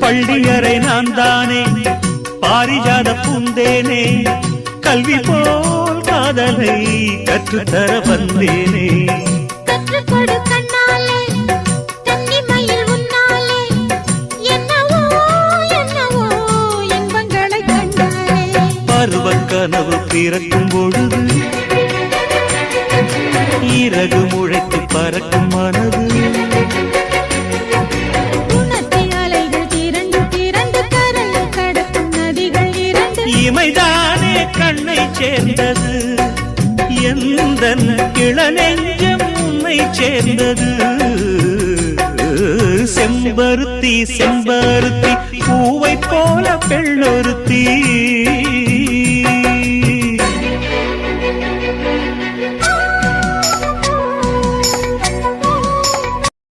பள்ளியறை நான் தானே பாரிஜாத பூந்தேனே கல்வி போல் காதலை கற்றுத்தர வந்தேனே கற்றுக்கொடு கண்ணாலே கன்னிமயில் உன்னாலே என்னவோ என்னவோ இன்பங்களை கண்டாலே பருவக் கனவு பிறக்கும் பொழுது இறகு முளைத்து பறக்கும் மனது இமைதானே கண்ணை சேர்ந்தது எந்தன் இளநெஞ்சம் உன்னை சேர்ந்தது செம்பருத்தி செம்பருத்தி பூவை போல பெண்ணொருத்தி